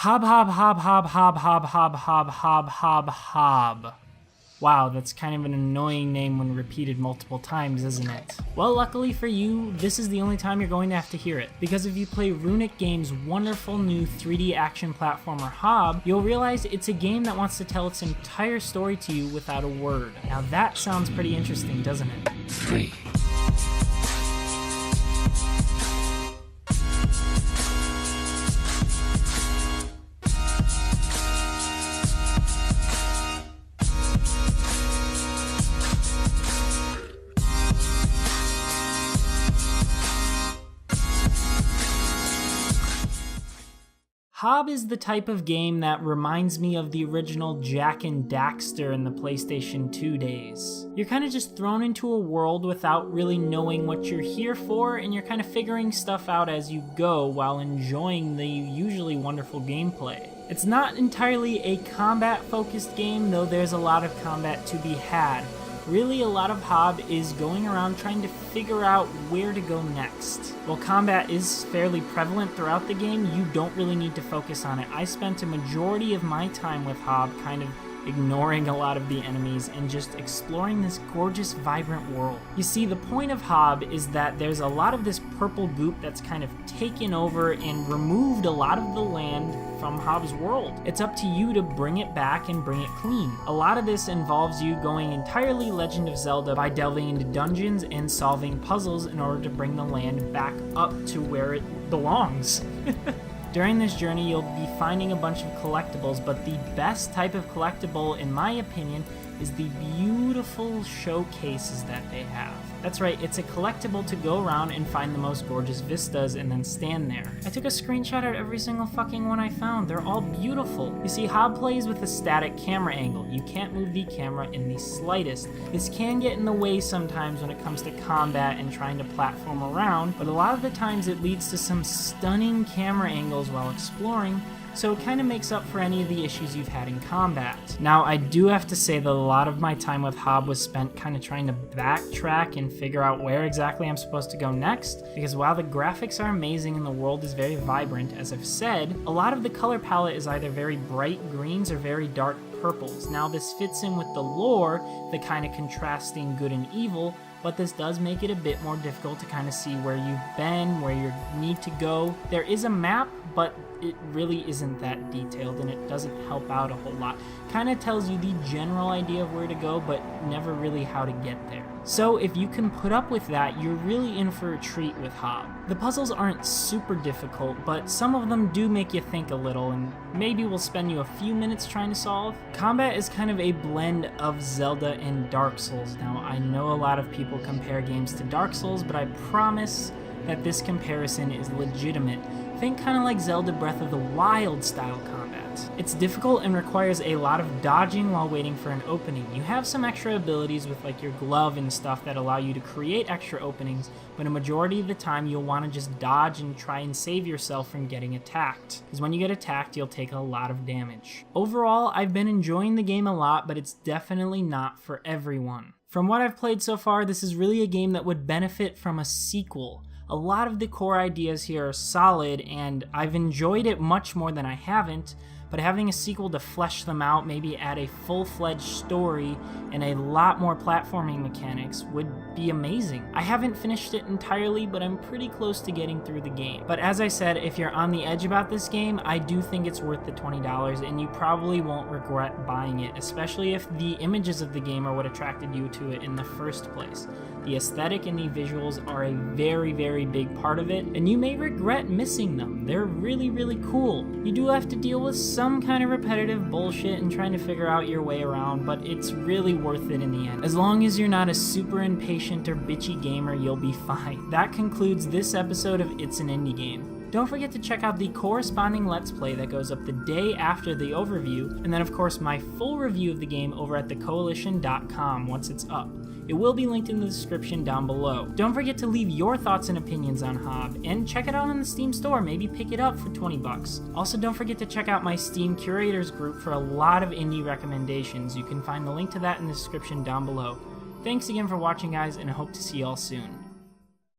Hob, hob, hob, hob, hob, hob, hob, hob, hob, hob, hob. Wow, that's kind of an annoying name when repeated multiple times, isn't it? Well, luckily for you, this is the only time you're going to have to hear it. Because if you play Runic Games' wonderful new 3D action platformer Hob, you'll realize it's a game that wants to tell its entire story to you without a word. Now that sounds pretty interesting, doesn't it? 3. Hob is the type of game that reminds me of the original Jak and Daxter in the PlayStation 2 days. You're kind of just thrown into a world without really knowing what you're here for, and you're kind of figuring stuff out as you go while enjoying the usually wonderful gameplay. It's not entirely a combat-focused game, though there's a lot of combat to be had. Really, a lot of Hob is going around trying to figure out where to go next. While combat is fairly prevalent throughout the game, you don't really need to focus on it. I spent a majority of my time with Hob kind of ignoring a lot of the enemies and just exploring this gorgeous, vibrant world. You see, the point of Hob is that there's a lot of this purple goop that's kind of taken over and removed a lot of the land from Hob's world. It's up to you to bring it back and bring it clean. A lot of this involves you going entirely Legend of Zelda by delving into dungeons and solving puzzles in order to bring the land back up to where it belongs. During this journey, you'll be finding a bunch of collectibles, but the best type of collectible, in my opinion, is the beautiful showcases that they have. That's right, it's a collectible to go around and find the most gorgeous vistas and then stand there. I took a screenshot of every single fucking one I found. They're all beautiful. You see, Hob plays with a static camera angle. You can't move the camera in the slightest. This can get in the way sometimes when it comes to combat and trying to platform around, but a lot of the times it leads to some stunning camera angles while exploring, so it kind of makes up for any of the issues you've had in combat. Now, I do have to say that a lot of my time with Hob was spent kind of trying to backtrack and figure out where exactly I'm supposed to go next, because while the graphics are amazing and the world is very vibrant, as I've said, a lot of the color palette is either very bright greens or very dark purples. Now, this fits in with the lore, the kind of contrasting good and evil, but this does make it a bit more difficult to kind of see where you've been, where you need to go. There is a map, but it really isn't that detailed and it doesn't help out a whole lot. Kind of tells you the general idea of where to go, but never really how to get there. So if you can put up with that, you're really in for a treat with Hob. The puzzles aren't super difficult, but some of them do make you think a little and maybe will spend you a few minutes trying to solve. Combat is kind of a blend of Zelda and Dark Souls. Now, I know a lot of people compare games to Dark Souls, but I promise that this comparison is legitimate. Think kind of like Zelda Breath of the Wild style combat. It's difficult and requires a lot of dodging while waiting for an opening. You have some extra abilities with like your glove and stuff that allow you to create extra openings, but a majority of the time you'll want to just dodge and try and save yourself from getting attacked, because when you get attacked you'll take a lot of damage. Overall, I've been enjoying the game a lot, but it's definitely not for everyone. From what I've played so far, this is really a game that would benefit from a sequel. A lot of the core ideas here are solid, and I've enjoyed it much more than I haven't, but having a sequel to flesh them out, maybe add a full-fledged story and a lot more platforming mechanics would be amazing. I haven't finished it entirely, but I'm pretty close to getting through the game. But as I said, if you're on the edge about this game, I do think it's worth the $20, and you probably won't regret buying it, especially if the images of the game are what attracted you to it in the first place. The aesthetic and the visuals are a very, very big part of it, and you may regret missing them. They're really, really cool. You do have to deal with some kind of repetitive bullshit and trying to figure out your way around, but it's really worth it in the end. As long as you're not a super impatient or bitchy gamer, you'll be fine. That concludes this episode of It's an Indie Game. Don't forget to check out the corresponding Let's Play that goes up the day after the overview, and then of course my full review of the game over at thecoalition.com once it's up. It will be linked in the description down below. Don't forget to leave your thoughts and opinions on Hob, and check it out on the Steam store, maybe pick it up for 20 bucks. Also, don't forget to check out my Steam Curators group for a lot of indie recommendations. You can find the link to that in the description down below. Thanks again for watching, guys, and I hope to see y'all soon.